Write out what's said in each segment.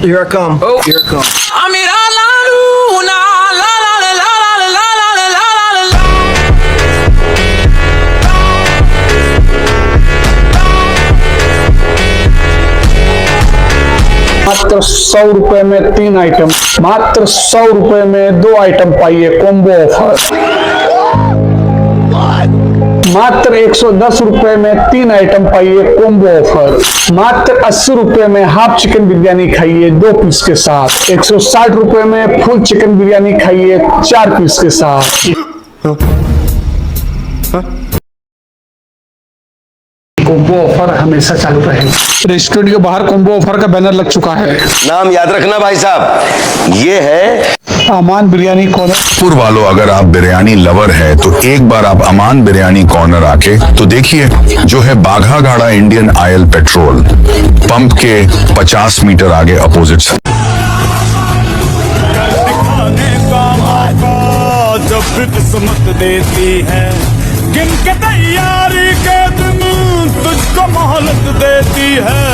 Here I come. Oh, here I come. Amira la luna, la la la la la la la la la la. मात्र 100 रुपए में 3 item, मात्र 100 रुपए में 2 item पाइए combo offer. मात्र 110 रुपए में 3 आइटम पाइए कॉम्बो ऑफर। मात्र 80 रुपए में हाफ चिकन बिरयानी खाइए 2 पीस के साथ। 160 रुपए में फुल चिकन बिरयानी खाइए 4 पीस के साथ। कॉम्बो ऑफर हमेशा चालू रहेगा। रेस्टोरेंट के बाहर कॉम्बो ऑफर का बैनर लग चुका है। नाम याद रखना भाई साहब, ये है अमान बिरयानी कॉर्नर। वालों, अगर आप बिरयानी लवर है तो एक बार आप अमान बिरयानी कॉर्नर आके तो देखिए, जो है बाघा गाड़ा इंडियन ऑयल पेट्रोल पंप के 50 मीटर आगे अपोजिट। जब किस्मत देती है गिन के तैयारी के दिन तुझको मोहलत देती है,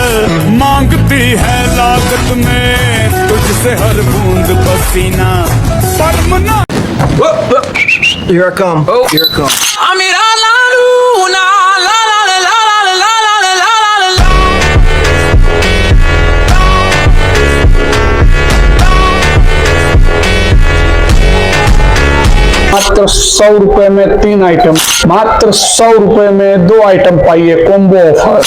मांगती है लागत में तुझसे हर बूंद पसीना परमना। Here I come. Oh, here I come. Amira la luna, la la la la la la la la la la. मात्र 100 रुपए में 3 आइटम, मात्र 100 रुपए में 2 आइटम पाइए कॉम्बो ऑफर।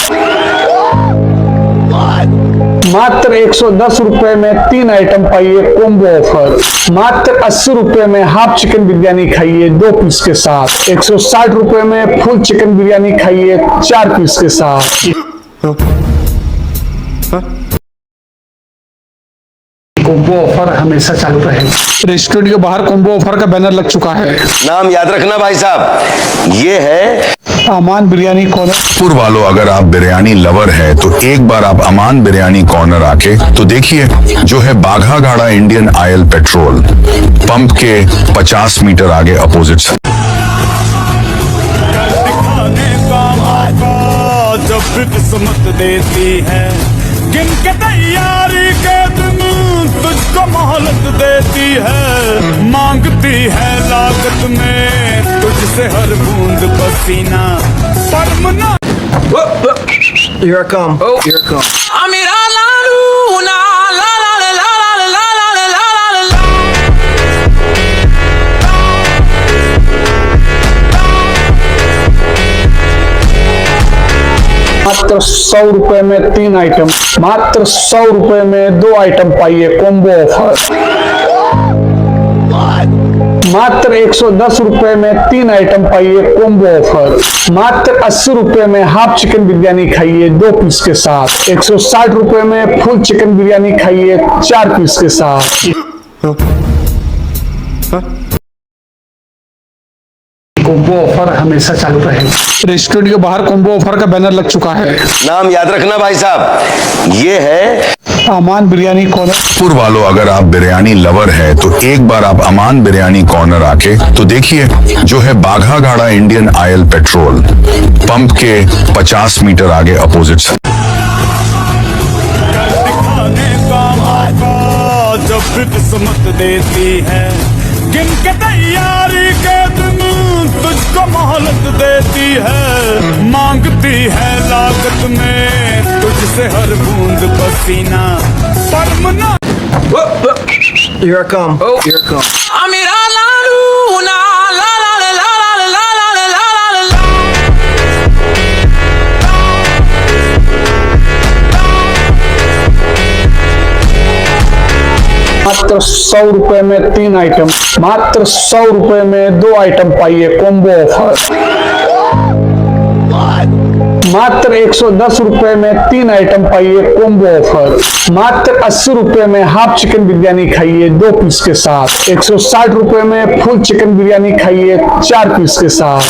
मात्र 110 रुपए में 3 आइटम पाइए कॉम्बो ऑफर। मात्र 80 रुपए में हाफ चिकन बिरयानी खाइए 2 पीस के साथ। 160 रुपए में फुल चिकन बिरयानी खाइए 4 पीस के साथ। कॉम्बो ऑफर हमेशा चालू रहेगा। रेस्टोरेंट के बाहर कॉम्बो ऑफर का बैनर लग चुका है। नाम याद रखना भाई साहब, ये है अमान बिरयानी कॉर्नर। वालों, अगर आप बिरयानी लवर है तो एक बार आप अमान बिरयानी कॉर्नर आके तो देखिए, जो है बाघा गाड़ा इंडियन ऑयल पेट्रोल पंप के 50 मीटर आगे अपोजिट। जब किस्मत देती है गिन के तैयारी के दिन तुझको मोहलत देती है, मांगती है लागत में तुझसे हर बूंद पसीना परमना। Here I come. Oh, here I come. Amira la luna, la la la la la la la la la la. मात्र 100 रुपए में 3 आइटम, मात्र 100 रुपए में 2 आइटम पाइए कॉम्बो ऑफर। मात्र 110 रुपए में 3 आइटम पाइए कॉम्बो ऑफर। मात्र 80 रुपए में हाफ चिकन बिरयानी खाइए 2 पीस के साथ। 160 रुपए में फुल चिकन बिरयानी खाइए 4 पीस के साथ। कॉम्बो ऑफर हमेशा चालू रहेगा। रेस्टोरेंट के बाहर कॉम्बो ऑफर का बैनर लग चुका है। नाम याद रखना भाई साहब, ये है अमान बिरयानी कॉर्नर। वालों, अगर आप बिरयानी लवर है तो एक बार आप अमान बिरयानी कॉर्नर आके तो देखिए, जो है बाघा गाड़ा इंडियन ऑयल पेट्रोल पंप के 50 मीटर आगे अपोजिट। जब किस्मत देती है गिन के तैयारी के दिन तुझको मोहलत देती है, मांगती है लागत में तुझसे हर बूंद पसीना परमना। Here I come. Oh, here I come. Amira la luna, la la la la la la la la la la. मात्र 100 रुपए में 3 आइटम, मात्र 100 रुपए में 2 आइटम पाइए कॉम्बो ऑफर। मात्र 110 रुपए में 3 आइटम पाइए कॉम्बो ऑफर। मात्र 80 रुपए में हाफ चिकन बिरयानी खाइए 2 पीस के साथ। 160 रुपए में फुल चिकन बिरयानी खाइए 4 पीस के साथ।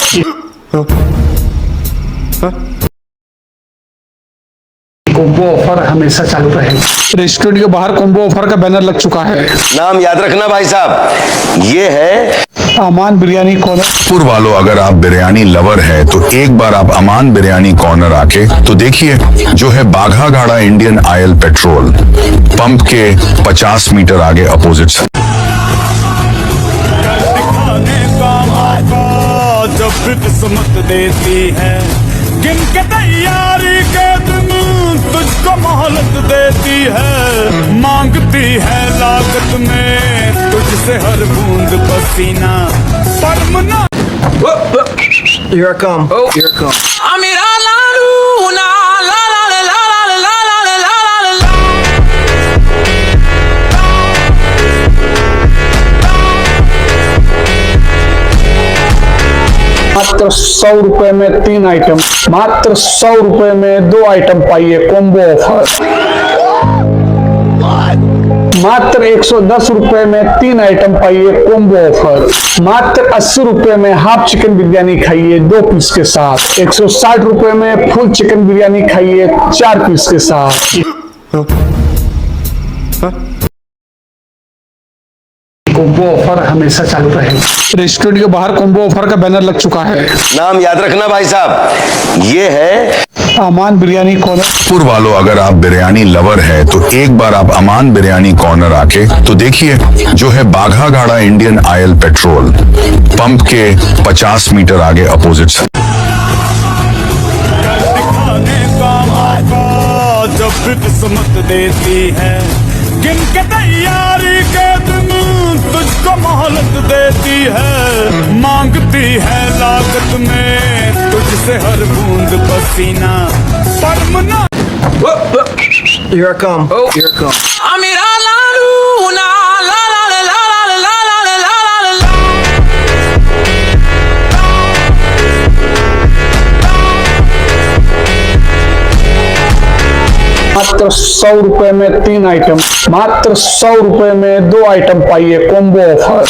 कॉम्बो ऑफर हमेशा चालू रहेगा। रेस्टोरेंट के बाहर कॉम्बो ऑफर का बैनर लग चुका है। नाम याद रखना भाई साहब, ये है अमान बिरयानी कॉर्नर। पुर वालों, अगर आप बिरयानी लवर है तो एक बार आप अमान बिरयानी कॉर्नर आके तो देखिए, जो है बाघा घाड़ा इंडियन ऑयल पेट्रोल पंप के 50 मीटर आगे अपोजिट। दिखाने का मौका जब भी किस्मत देती है, गिन के तैयारी के दिन तुझको मोहलत देती है, मांगती है लागत में तुझसे हर बूंद पसीना परमना। Here I come. Here I come. Amira la luna, la la la la la la la la la la. मात्र 100 रुपए में 3 आइटम, मात्र 100 रुपए में 2 आइटम पाइए कॉम्बो ऑफर। मात्र 110 रुपए में 3 आइटम पाइए कॉम्बो ऑफर। मात्र 80 रुपए में हाफ चिकन बिरयानी खाइए 2 पीस के साथ। 160 रुपए में फुल चिकन बिरयानी खाइए 4 पीस के साथ। कॉम्बो ऑफर हमेशा चालू रहेगा। रेस्टोरेंट के बाहर कॉम्बो ऑफर का बैनर लग चुका है। नाम याद रखना भाई साहब, ये है अमान बिरयानी कॉर्नर। पुर वालों, अगर आप बिरयानी लवर है तो एक बार आप अमान बिरयानी कॉर्नर आके तो देखिए, जो है बाघा घाड़ा इंडियन ऑयल पेट्रोल पंप के 50 मीटर आगे अपोजिट। दिखाने का मौका जब भी किस्मत देती है, गिन के तैयारी के दिन तुझको मोहलत देती है, मांगती है लागत में तुझसे हर बूंद पसीना परमना। Here I come. Here I come. Amira la luna, la la la la la la la la la la. मात्र 100 रुपए में 3 आइटम, मात्र 100 रुपए में 2 आइटम पाइए कॉम्बो ऑफर।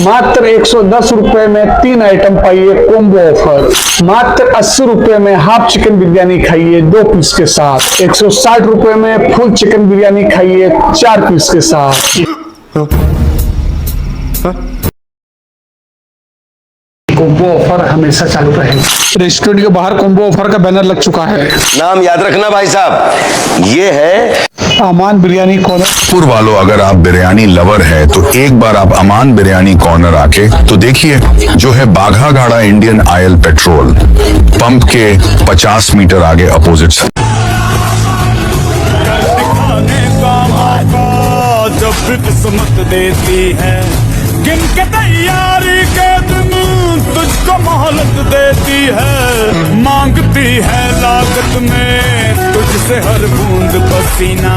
मात्र 110 रुपए में 3 आइटम पाइए कॉम्बो ऑफर। मात्र 80 रुपए में हाफ चिकन बिरयानी खाइए 2 पीस के साथ। 160 रुपए में फुल चिकन बिरयानी खाइए 4 पीस के साथ। कॉम्बो ऑफर हमेशा चालू रहेगा। रेस्टोरेंट के बाहर कॉम्बो ऑफर का बैनर लग चुका है। नाम याद रखना भाई साहब, ये है अमान बिरयानी कॉर्नर। पुर वालों, अगर आप बिरयानी लवर है तो एक बार आप अमान बिरयानी कॉर्नर आके तो देखिए, जो है बाघा घाड़ा इंडियन ऑयल पेट्रोल पंप के 50 मीटर आगे अपोजिट। दिखाने का मौका जब भी किस्मत देती है, गिन के तैयारी के दिन तुझको मोहलत देती है, मांगती है लागत में तुझसे हर बूंद पसीना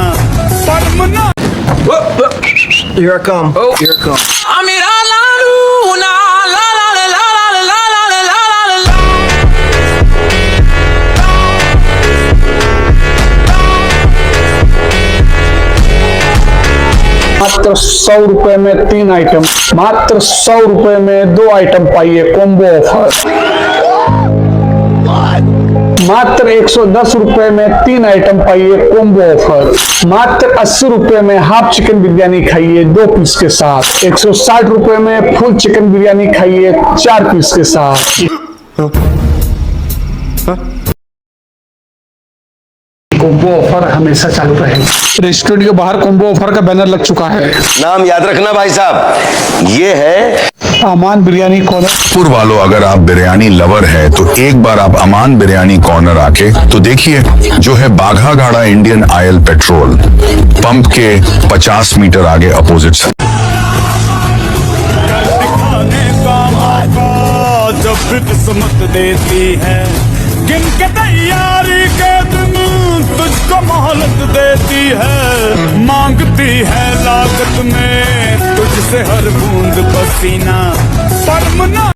परमना। Here I come. Here I come. Amira la luna, la la la la la la la la la la. मात्र 100 रुपए में 3 आइटम, मात्र 100 रुपए में 2 आइटम पाइए कॉम्बो ऑफर। मात्र 110 रुपए में 3 आइटम पाइए कॉम्बो ऑफर। मात्र 80 रुपए में हाफ चिकन बिरयानी खाइए 2 पीस के साथ। 160 रुपए में फुल चिकन बिरयानी खाइए 4 पीस के साथ। कॉम्बो ऑफर हमेशा चालू रहेगा। रेस्टोरेंट के बाहर कॉम्बो ऑफर का बैनर लग चुका है। नाम याद रखना भाई साहब, ये है अमान बिरयानी कॉर्नर। पुर वालों, अगर आप बिरयानी लवर है तो एक बार आप अमान बिरयानी कॉर्नर आके तो देखिए, जो है बाघा घाड़ा इंडियन ऑयल पेट्रोल पंप के 50 मीटर आगे अपोजिट। दिखाने का मौका जब भी किस्मत देती है, गिन के तैयारी के दिन तुझको मोहलत देती है, मांगती है लागत में तुझसे हर बूंद पसीना परमना।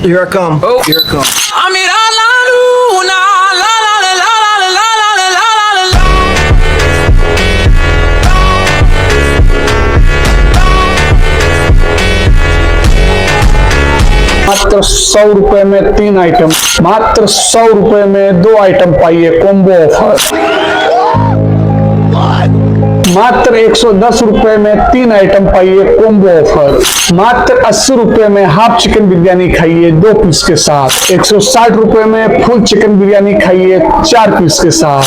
Here I come. Here I come. Amira la luna, la la la la la la la la la la. मात्र 100 रुपए में 3 आइटम, मात्र 100 रुपए में 2 आइटम पाइए कॉम्बो ऑफर। मात्र 110 रुपए में 3 आइटम पाइए कोम्बो ऑफर। मात्र 80 रुपए में हाफ चिकन बिरयानी खाइए 2 पीस के साथ। 160 रुपए में फुल चिकन बिरयानी खाइए 4 पीस के साथ।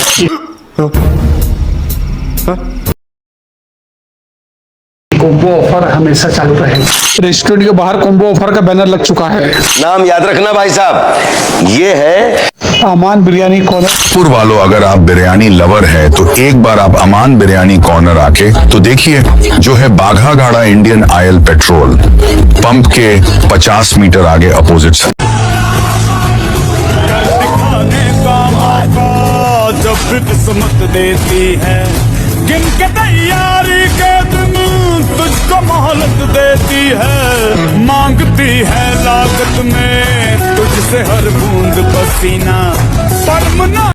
कोम्बो ऑफर हमेशा चालू रहेगा। रेस्टोरेंट के बाहर कोम्बो ऑफर का बैनर लग चुका है। नाम याद रखना भाई साहब, ये है अमान बिरयानी कॉर्नर। वालों, अगर आप बिरयानी लवर है तो एक बार आप अमान बिरयानी कॉर्नर आके तो देखिए, जो है बाघा गाड़ा इंडियन ऑयल पेट्रोल पंप के 50 मीटर आगे अपोजिट। दिखाने का मौका जब भी किस्मत देती है, गिन के तैयारी के दिन तुझको मोहलत देती है, मांगती है लागत में तुझसे हर बूंद पसीना परमना।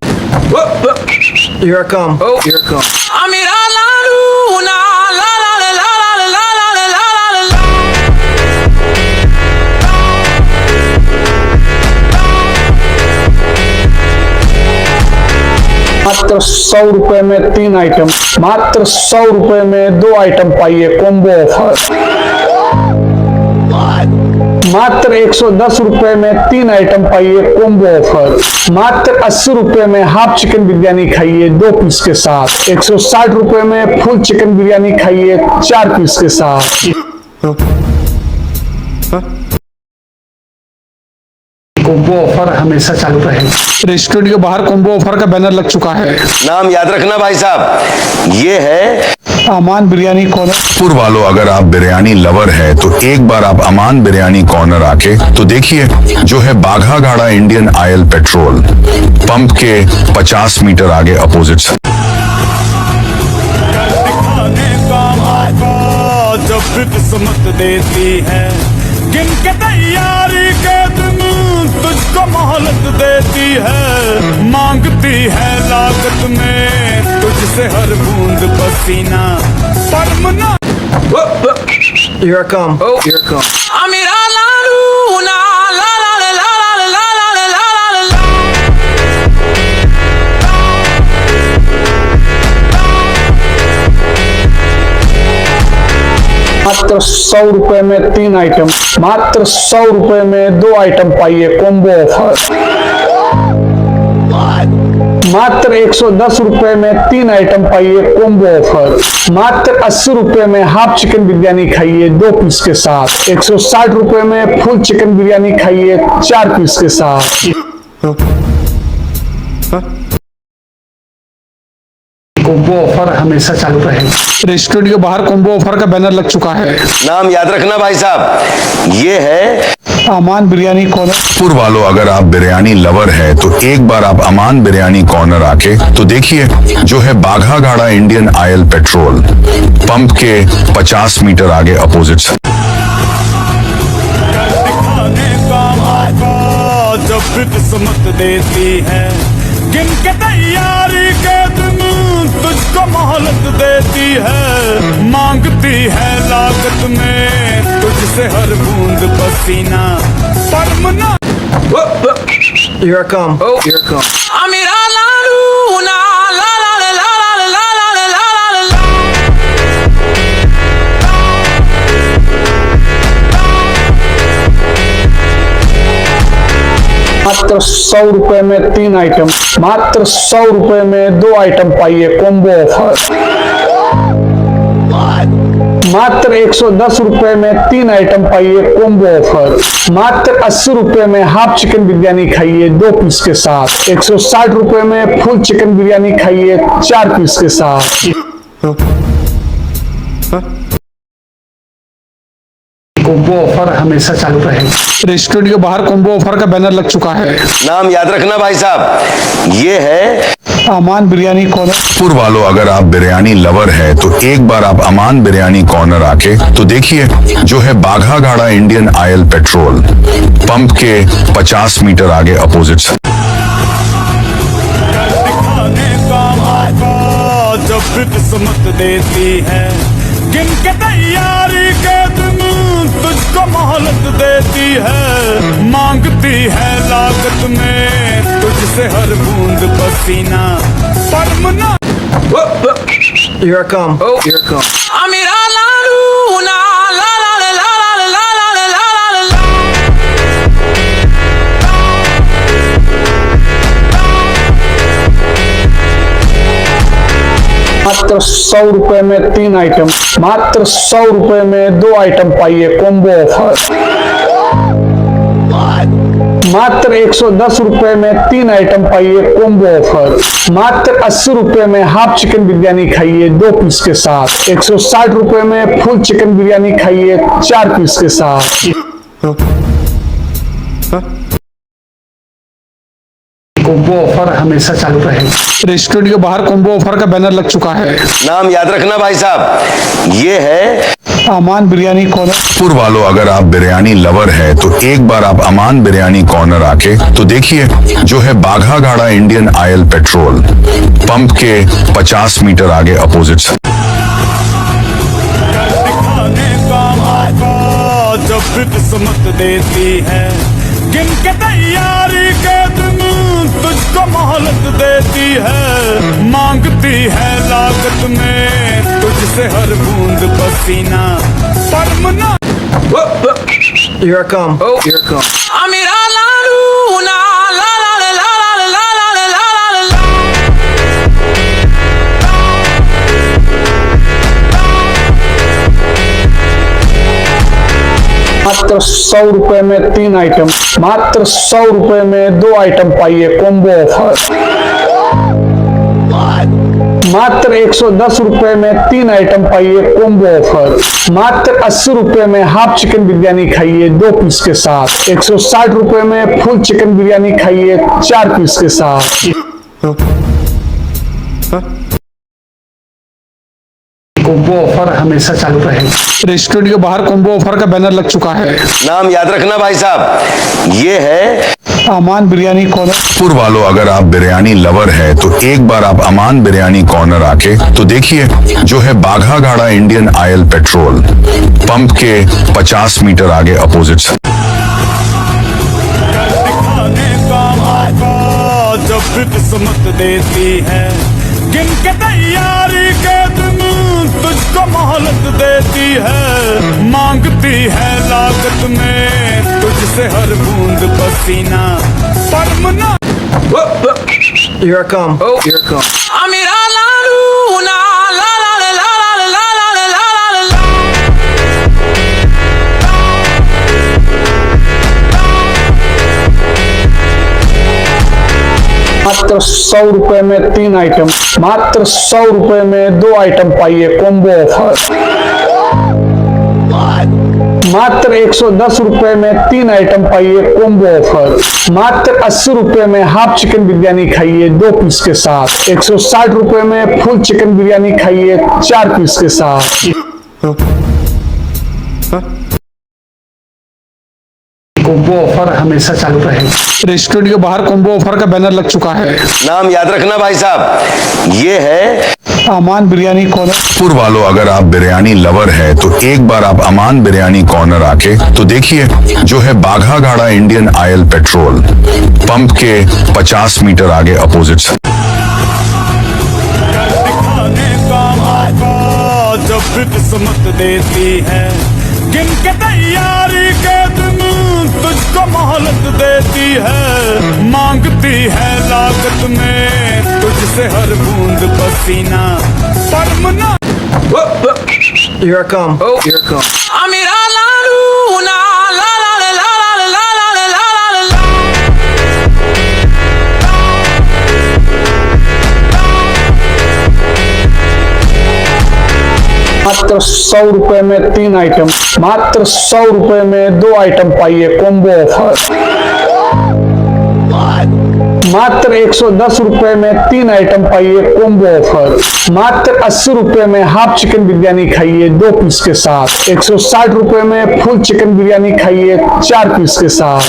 Here I come. Here I come. I'm in la luna, la la la la la la la la la la. मात्र 100 रुपए में 3 आइटम, मात्र 100 रुपए में 2 आइटम पाइए कोम्बो ऑफर। मात्र 110 रुपए में 3 आइटम पाइए कोम्बो ऑफर। मात्र 80 रुपए में हाफ चिकन बिरयानी खाइए 2 पीस के साथ। 160 रुपए में फुल चिकन बिरयानी खाइए 4 पीस के साथ। कोम्बो ऑफर हमेशा चालू रहेगा। रेस्टोरेंट के बाहर कोम्बो ऑफर का बैनर लग चुका है। नाम याद रखना भाई साहब, ये है अमान बिरयानी कॉर्नर। वालों, अगर आप बिरयानी लवर है तो एक बार आप अमान बिरयानी कॉर्नर आके तो देखिए, जो है बाघा गाड़ा इंडियन ऑयल पेट्रोल पंप के 50 मीटर आगे अपोजिट। दिखाने का मौका जब भी किस्मत देती है, गिन के तैयारी के दिन तुझको मोहलत देती है, मांगती है लागत में तुझसे हर बूंद पसीना परमना। Here I come. Here I come. I'm in la luna, la la la la la la la la la la. मात्र 100 रुपए में 3 आइटम, मात्र 100 रुपए में 2 आइटम पाइए कोम्बो ऑफर। मात्र 110 रुपए में 3 आइटम पाइए कोम्बो ऑफर। मात्र 80 रुपए में हाफ चिकन बिरयानी खाइए 2 पीस के साथ। 160 रुपए में फुल चिकन बिरयानी खाइए 4 पीस के साथ। कोम्बो ऑफर हमेशा चालू रहेगा। रेस्टोरेंट के बाहर कोम्बो ऑफर का बैनर लग चुका है। नाम याद रखना भाई साहब, ये है अमान बिरयानी कॉर्नर। वालों, अगर आप बिरयानी लवर है तो एक बार आप अमान बिरयानी कॉर्नर आके तो देखिए, जो है बाघा गाड़ा इंडियन ऑयल पेट्रोल पंप के 50 मीटर आगे अपोजिट। दिखाने का मौका जब भी किस्मत देती है, गिन के तैयारी के दिन तुझको मोहलत देती है, मांगती है लागत में, तुझ तुझसे हर बूंद पसीना परमना। Here I come. Here I come. I'm in la luna, la la la la la la la la la la. मात्र 100 रुपए में 3 आइटम, मात्र 100 रुपए में 2 आइटम पाइए कोम्बो ऑफर। मात्र 110 रुपए में 3 आइटम पाइए कोम्बो ऑफर। मात्र 80 रुपए में हाफ चिकन बिरयानी खाइए 2 पीस के साथ। 160 रुपए में फुल चिकन बिरयानी खाइए 4 पीस के साथ। कोम्बो ऑफर हमेशा चालू रहेगा। रेस्टोरेंट के बाहर कोम्बो ऑफर का बैनर लग चुका है। नाम याद रखना भाई साहब, ये है अमान बिरयानी कॉर्नर। वालों, अगर आप बिरयानी लवर है तो एक बार आप अमान बिरयानी कॉर्नर आके तो देखिए, जो है बाघा गाड़ा इंडियन ऑयल पेट्रोल पंप के 50 मीटर आगे अपोजिट। दिखाने का मौका जब भी किस्मत देती है, गिन के तैयारी के दिन तुझको मोहलत देती है, मांगती है लागत में तुझसे हर बूंद पसीना परमना। Here I come. Oh. Here I come. I'm in la luna, la la la la la la la la la la. मात्र 100 रुपए में 3 आइटम, मात्र 100 रुपए में 2 आइटम पाइए कॉम्बो ऑफर। मात्र 110 रुपए में 3 आइटम पाइए कॉम्बो ऑफर। मात्र 80 रुपए में हाफ चिकन बिरयानी खाइए 2 पीस के साथ। 160 रुपए में फुल चिकन बिरयानी खाइए 4 पीस के साथ। कॉम्बो ऑफर हमेशा चालू रहेगा। रेस्टोरेंट के बाहर कॉम्बो ऑफर का बैनर लग चुका है। नाम याद रखना भाई साहब, ये है अमान बिरयानी कॉर्नर। पुर वालों, अगर आप बिरयानी लवर है तो एक बार आप अमान बिरयानी कॉर्नर आके तो देखिए, जो है बाघा गाड़ा इंडियन ऑयल पेट्रोल पंप के 50 मीटर आगे अपोजिट। दिखाने का मौका जब भी किस्मत देती है, गिन के तैयारी के दिन तुझको मोहलत देती है, मांगती है लागत में तुझसे हर बूंद पसीना परमना। Here I come. Oh. Here I come. I'm in la luna, la la la la la la la la la la. मात्र 100 रुपए में 3 आइटम, मात्र 100 रुपए में 2 आइटम पाइए कॉम्बो ऑफर। मात्र 110 रुपए में 3 आइटम पाइए कॉम्बो ऑफर। मात्र 80 रुपए में हाफ चिकन बिरयानी खाइए 2 पीस के साथ। 160 रुपए में फुल चिकन बिरयानी खाइए 4 पीस के साथ। कॉम्बो ऑफर हमेशा चालू रहेगा। रेस्टोरेंट के बाहर कॉम्बो ऑफर का बैनर लग चुका है। नाम याद रखना भाई साहब, ये है अमान बिरयानी कॉर्नर। पुर वालों, अगर आप बिरयानी लवर है तो एक बार आप अमान बिरयानी कॉर्नर आके तो देखिए, जो है बाघा गाड़ा इंडियन ऑयल पेट्रोल पंप के 50 मीटर आगे अपोजिट। दिखाने का मौका जब भी किस्मत देती है, गिन के तैयारी के दिन तुझको मोहलत देती है, मांगती है लागत में तुझसे हर बूंद पसीना परमना। Here I come. Oh. Here I come. I'm in la luna, la la la la la la la la la la. मात्र 100 रुपए में 3 आइटम, मात्र 100 रुपए में 2 आइटम पाइए कॉम्बो ऑफर। मात्र 110 रुपए में 3 आइटम पाइए कॉम्बो ऑफर। मात्र 80 रुपए में हाफ चिकन बिरयानी खाइए 2 पीस के साथ। 160 रुपए में फुल चिकन बिरयानी खाइए 4 पीस के साथ। कॉम्बो ऑफर हमेशा चालू रहेगा। रेस्टोरेंट के बाहर कॉम्बो ऑफर का बैनर लग चुका है। नाम याद रखना भाई साहब, ये है अमान बिरयानी कॉर्नर। पुर वालों, अगर आप बिरयानी लवर है तो एक बार आप अमान बिरयानी कॉर्नर आके तो देखिए, जो है बाघा गाड़ा इंडियन ऑयल पेट्रोल पंप के 50 मीटर आगे अपोजिट। दिखाने का मौका जब भी किस्मत देती है, गिन के तैयारी के दिन तुझको मोहलत देती है, मांगती है लागत में तुझसे हर बूंद पसीना परमना। Here I come. Oh. Here I come. I'm in la luna, la la la la la la la la la la. मात्र 100 रुपए में 3 आइटम, मात्र 100 रुपए में 2 आइटम पाइए कॉम्बो ऑफर। मात्र 110 रुपए में 3 आइटम पाइए कॉम्बो ऑफर। मात्र 80 रुपए में हाफ चिकन बिरयानी खाइए 2 पीस के साथ। 160 रुपए में फुल चिकन बिरयानी खाइए 4 पीस के साथ।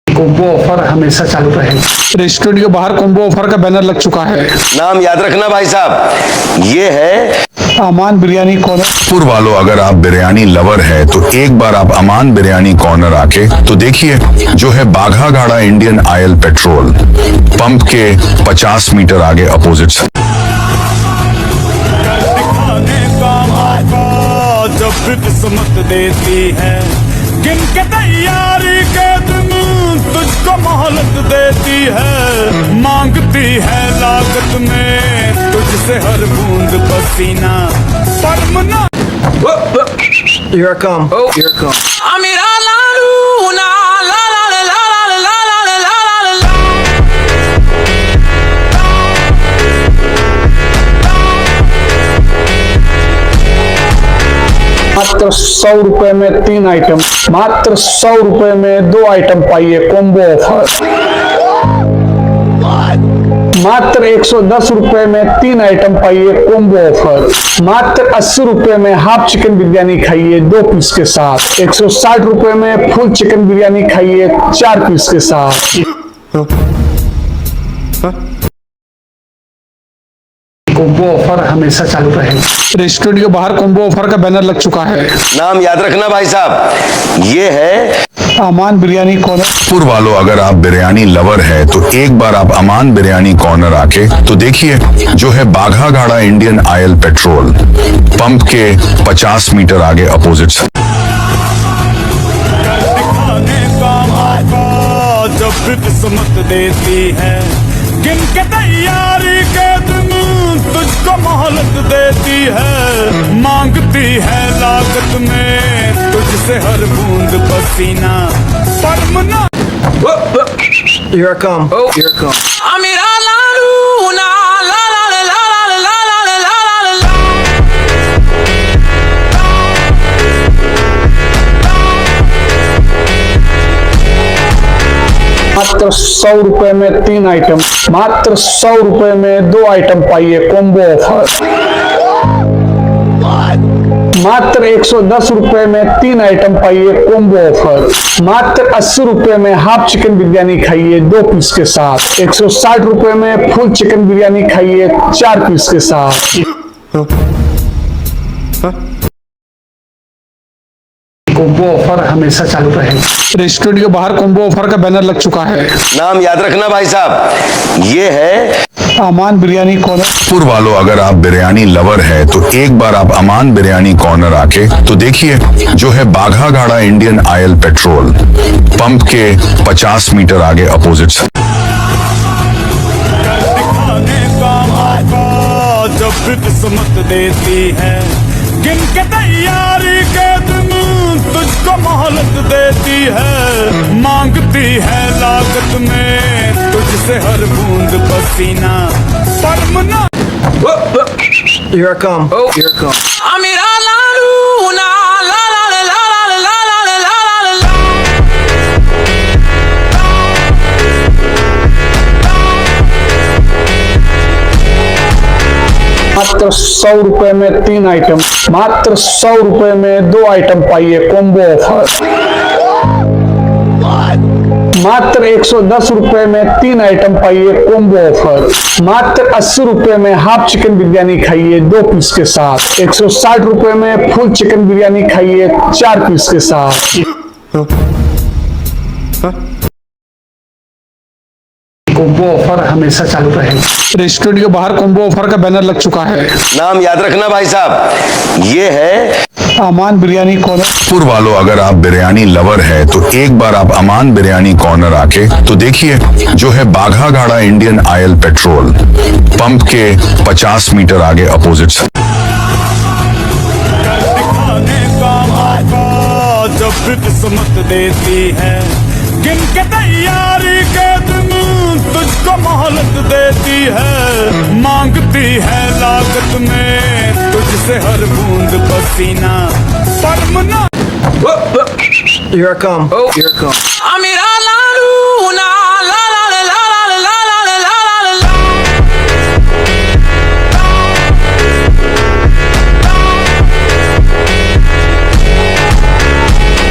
कॉम्बो ऑफर हमेशा चालू रहेगा। रेस्टोरेंट के बाहर कॉम्बो ऑफर का बैनर लग चुका है। नाम याद रखना भाई साहब, ये है अमान बिरयानी कॉर्नर। पुर वालों, अगर आप बिरयानी लवर है तो एक बार आप अमान बिरयानी कॉर्नर आके तो देखिए, जो है बाघा घाड़ा इंडियन ऑयल पेट्रोल पंप के 50 मीटर आगे अपोजिट। दिखाने का मौका जब भी किस्मत देती है, गिन के तैयारी के दिन तुझको मोहलत देती है, मांगती है लागत में तुझसे हर बूंद पसीना, परमना। Here I come. Here I come. I'm in la luna, la la la la la la la la la la. मात्र 100 रुपए में 3 आइटम, मात्र 100 रुपए में 2 आइटम पाइए कॉम्बो ऑफर। मात्र 110 रुपए में 3 आइटम पाइए कॉम्बो ऑफर। मात्र 80 रुपए में हाफ चिकन बिरयानी खाइए 2 पीस के साथ। 160 रुपए में फुल चिकन बिरयानी खाइए 4 पीस के साथ। कॉम्बो ऑफर हमेशा चालू रहेगा। रेस्टोरेंट के बाहर कॉम्बो ऑफर का बैनर लग चुका है। नाम याद रखना भाई साहब, ये है अमान बिरयानी कॉर्नर। पुर वालों, अगर आप बिरयानी लवर है तो एक बार आप अमान बिरयानी कॉर्नर आके तो देखिए, जो है बाघा घाड़ा इंडियन ऑयल पेट्रोल पंप के 50 मीटर आगे अपोजिट। दिखाने का मौका जब भी किस्मत देती है, गिन के तैयारी के दिन तुझको मोहलत देती है, मांगती है लागत में तुझसे हर बूंद पसीना, परमना। Here I come. Here I come. I'm in la luna, la la la la la la la la la la. मात्र 100 रुपए में 3 आइटम, मात्र 100 रुपए में 2 आइटम पाइए कॉम्बो ऑफर। मात्र 110 रुपए में 3 आइटम पाइए कॉम्बो ऑफर। मात्र 80 रुपए में हाफ चिकन बिरयानी खाइए 2 पीस के साथ। 160 रुपए में फुल चिकन बिरयानी खाइए 4 पीस के साथ। कॉम्बो ऑफर हमेशा चालू रहेगा। रेस्टोरेंट के बाहर कॉम्बो ऑफर का बैनर लग चुका है। नाम याद रखना भाई साहब, ये है अमान बिरयानी कॉर्नर। पुर वालों, अगर आप बिरयानी लवर है तो एक बार आप अमान बिरयानी कॉर्नर आके तो देखिए, जो है बाघा घाड़ा इंडियन ऑयल पेट्रोल पंप के 50 मीटर आगे अपोजिट। दिखाने का मौका जब भी किस्मत देती है, गिन के तैयारी के दिन तुझको मोहलत देती है, मांगती है लागत में तुझसे हर बूंद पसीना, परमना। Here I come. Here I come. I'm in la luna, la la la la la la la la la la. मात्र 100 रुपए में 3 आइटम, मात्र 100 रुपए में 2 आइटम पाइए कॉम्बो ऑफर। मात्र 110 रुपए में 3 आइटम पाइए कॉम्बो ऑफर। मात्र 80 रुपए में हाफ चिकन बिरयानी खाइए 2 पीस के साथ। 160 रुपए में फुल चिकन बिरयानी खाइए 4 पीस के साथ। कॉम्बो ऑफर हमेशा चालू रहेगा। रेस्टोरेंट के बाहर कॉम्बो ऑफर का बैनर लग चुका है। नाम याद रखना भाई साहब, ये है अमान बिरयानी कॉर्नर। पुर वालों, अगर आप बिरयानी लवर है तो एक बार आप अमान बिरयानी कॉर्नर आके तो देखिए, जो है बाघा घाड़ा इंडियन ऑयल पेट्रोल पंप के 50 मीटर आगे अपोजिट। दिखाने का मौका जब भी किस्मत देती है, गिन के तैयारी के दिन तुझको मोहलत देती है, मांगती है लागत में तुझसे हर बूंद पसीना, परमना। Here I come. Here I come. I'm in la luna, la la la la la la la la la la.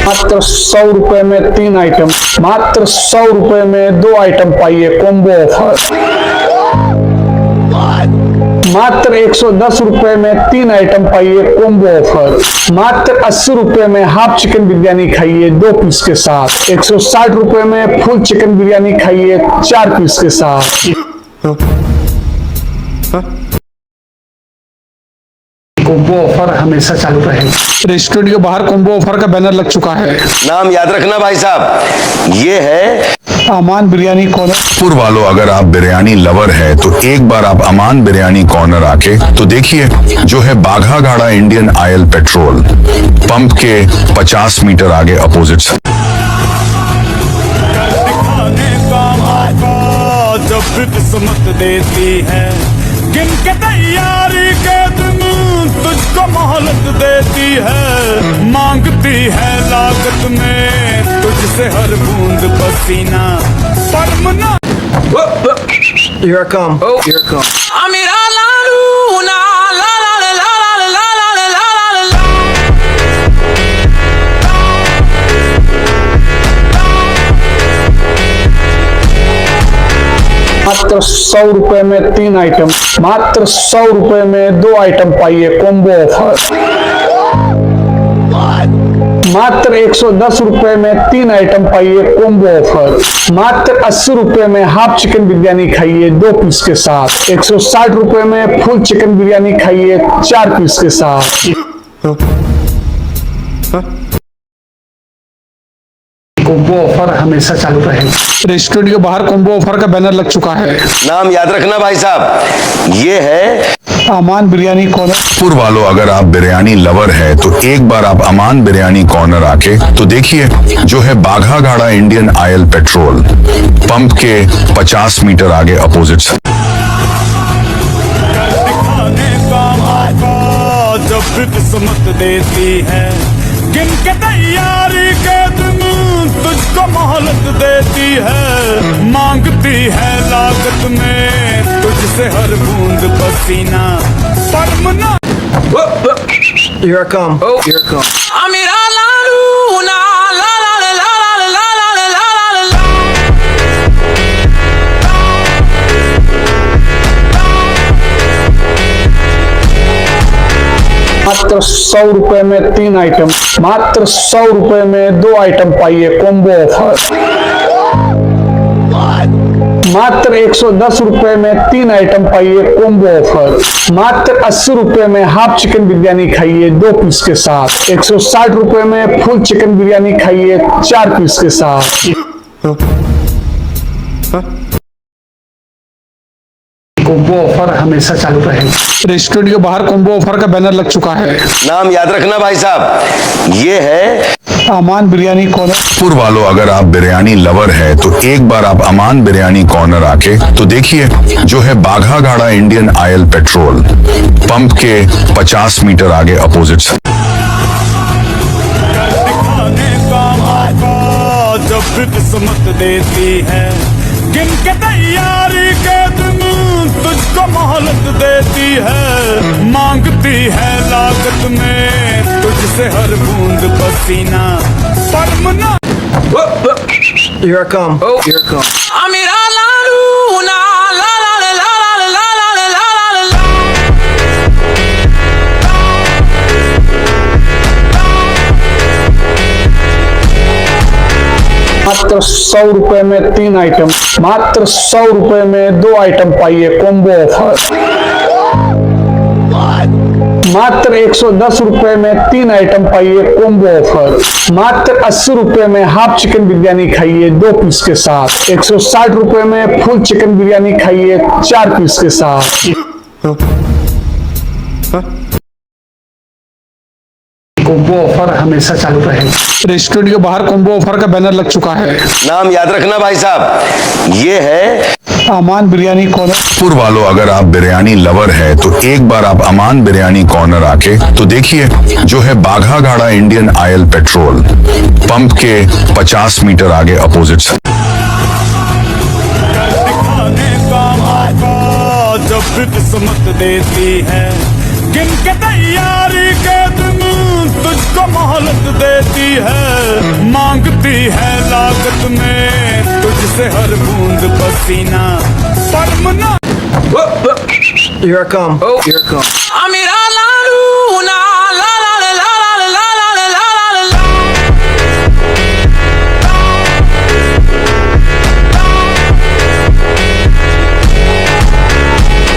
मात्र 100 रुपए में 3 आइटम, मात्र 100 रुपए में 2 आइटम पाइए कॉम्बो ऑफर। मात्र 110 रुपए में 3 आइटम पाइए कॉम्बो ऑफर। मात्र 80 रुपए में हाफ चिकन बिरयानी खाइए 2 पीस के साथ। 160 रुपए में फुल चिकन बिरयानी खाइए 4 पीस के साथ। कॉम्बो ऑफर हमेशा चालू रहेगा। रेस्टोरेंट के बाहर कॉम्बो ऑफर का बैनर लग चुका है। नाम याद रखना भाई साहब, ये है अमान बिरयानी कॉर्नर। वालों, अगर आप बिरयानी लवर है तो एक बार आप अमान बिरयानी कॉर्नर आके तो देखिए, जो है बाघा गाड़ा इंडियन ऑयल पेट्रोल पंप के 50 मीटर आगे अपोजिट। दिखाने का मौका जब भी किस्मत देती है, गिन के तैयारी के दिन तुझको मोहलत देती है, मांगती है लागत में तुझसे हर बूंद पसीना परमना। Here I come. Here I come. I'm in la luna, la la la la la la la la la la la. मात्र 100 रुपए में 3 आइटम, मात्र 100 रुपए में 2 आइटम पाइए कॉम्बो ऑफर। मात्र 110 रुपए में 3 आइटम पाइए कॉम्बो ऑफर। मात्र 80 रुपए में हाफ चिकन बिरयानी खाइए 2 पीस के साथ। 160 रुपए में फुल चिकन बिरयानी खाइए 4 पीस के साथ। कॉम्बो ऑफर हमेशा चालू रहेगा। रेस्टोरेंट के बाहर कॉम्बो ऑफर का बैनर लग चुका है। नाम याद रखना भाई साहब, ये है अमान बिरयानी कॉर्नर। वालों, अगर आप बिरयानी लवर है तो एक बार आप अमान बिरयानी कॉर्नर आके तो देखिए, जो है बाघा गाड़ा इंडियन ऑयल पेट्रोल पंप के 50 मीटर आगे अपोजिट। दिखाने का मौका जब भी किस्मत देती है, गिन के तैयारी के दिन तुझको मोहलत देती है, मांगती है लागत में तुझसे हर बूंद पसीना परमना। Here I come. Here I come. I'm in la luna, la la la la la la la la la la. मात्र 100 रुपए में 3 आइटम, मात्र 100 रुपए में 2 आइटम पाइए कॉम्बो ऑफर। मात्र 110 रुपए में 3 आइटम पाइए कॉम्बो ऑफर। मात्र 80 रुपए में हाफ चिकन बिरयानी खाइए 2 पीस के साथ। 160 रुपए में फुल चिकन बिरयानी खाइए 4 पीस के साथ। कॉम्बो ऑफर हमेशा चालू रहेगा। रेस्टोरेंट के बाहर कॉम्बो ऑफर का बैनर लग चुका है। नाम याद रखना भाई साहब, ये है अमान बिरयानी कॉर्नर। वालों, अगर आप बिरयानी लवर है तो एक बार आप अमान बिरयानी कॉर्नर आके तो देखिए, जो है बाघा गाड़ा इंडियन ऑयल पेट्रोल पंप के 50 मीटर आगे अपोजिट। दिखाने का मौका जब भी किस्मत देती है, गिन के तैयारी के दिन तुझको मोहलत देती है, मांगती है लागत में तुझसे हर बूंद पसीना परमना। Here I come. Here I come. I'm in la luna, la la la la la la la la la la. मात्र 100 रुपए में 3 आइटम, मात्र 100 रुपए में 2 आइटम पाइए कॉम्बो ऑफर। मात्र 110 रुपए में 3 आइटम पाइए कॉम्बो ऑफर। मात्र 80 रुपए में हाफ चिकन बिरयानी खाइए 2 पीस के साथ। 160 रुपए में फुल चिकन बिरयानी खाइए 4 पीस के साथ। कॉम्बो ऑफर हमेशा चालू रहेगा। रेस्टोरेंट के बाहर कॉम्बो ऑफर का बैनर लग चुका है। नाम याद रखना भाई साहब, ये है अमान बिरयानी कॉर्नर। वालों, अगर आप बिरयानी लवर है तो एक बार आप अमान बिरयानी कॉर्नर आके तो देखिए, जो है बाघा गाड़ा इंडियन ऑयल पेट्रोल पंप के 50 मीटर आगे अपोजिट। दिखाने का मौका जब भी किस्मत देती है, गिन के तैयारी के दिन तुझको मोहलत देती है, मांगती है लागत में तुझसे हर बूंद पसीना परमना। Here I come. Here I come. A mirar la luna, la la la la la la la la la la la.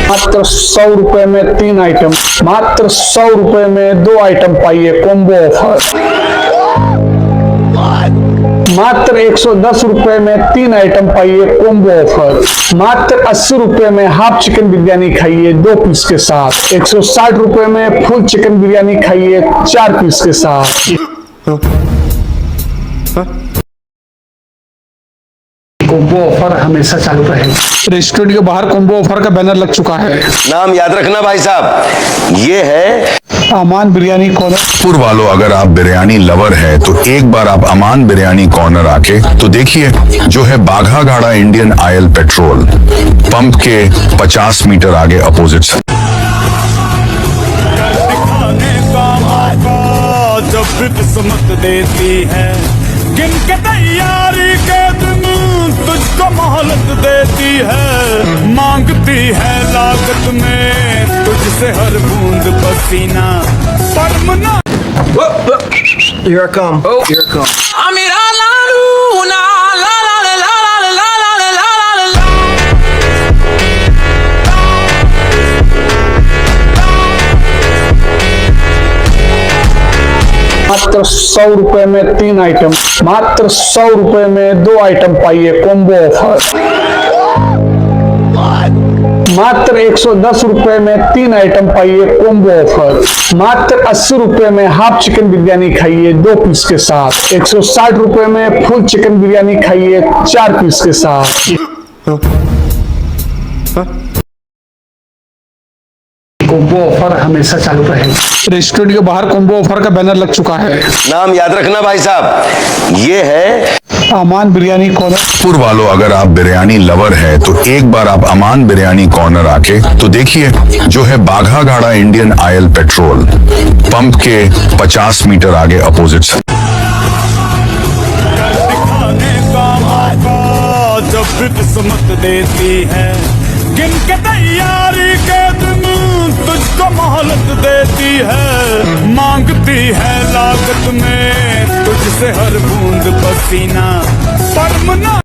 मात्र 100 रुपए में 3 आइटम, मात्र 100 रुपए में 2 आइटम पाइए कॉम्बो ऑफर। मात्र 110 रुपए में 3 आइटम पाइए कॉम्बो ऑफर। मात्र 80 रुपए में हाफ चिकन बिरयानी खाइए 2 पीस के साथ। 160 रुपए में फुल चिकन बिरयानी खाइए 4 पीस के साथ। कॉम्बो ऑफर हमेशा चालू रहेगा। रेस्टोरेंट के बाहर कॉम्बो ऑफर का बैनर लग चुका है। नाम याद रखना भाई साहब, ये है अमान बिरयानी कॉर्नर। पुर वालों, अगर आप बिरयानी लवर है तो एक बार आप अमान बिरयानी कॉर्नर आके तो देखिए, जो है बाघा गाड़ा इंडियन ऑयल पेट्रोल पंप के 50 मीटर आगे अपोजिट से। दिखाने का मौका जब भी किस्मत देती है, गिन के तैयारी के दिन तुझको मोहलत देती है, मांगती है लागत में तुझसे हर बूंद पसीना परमना। Here I come. Here I come. A mirar la luna, la la la la la la la la la la la. मात्र 100 रुपए में 3 आइटम, मात्र 100 रुपए में 2 आइटम पाइए कॉम्बो ऑफर। मात्र 110 रुपए में 3 आइटम पाइए कॉम्बो ऑफर। मात्र 80 रुपए में हाफ चिकन बिरयानी खाइए 2 पीस के साथ। 160 रुपए में फुल चिकन बिरयानी खाइए 4 पीस के साथ। कॉम्बो ऑफर हमेशा चालू रहेगा। रेस्टोरेंट के बाहर कॉम्बो ऑफर का बैनर लग चुका है। नाम याद रखना भाई साहब, ये है अमान बिरयानी कॉर्नर। पुर वालों, अगर आप बिरयानी लवर है तो एक बार आप अमान बिरयानी कॉर्नर आके तो देखिए, जो है बाघा गाड़ा इंडियन ऑयल पेट्रोल पंप के 50 मीटर आगे अपोजिट से। दिखाने का मौका जब भी किस्मत देती है, गिन के तैयारी के दिन तुझको मोहलत देती है, मांगती है लागत में तुझसे हर बूंद पसीना परमना।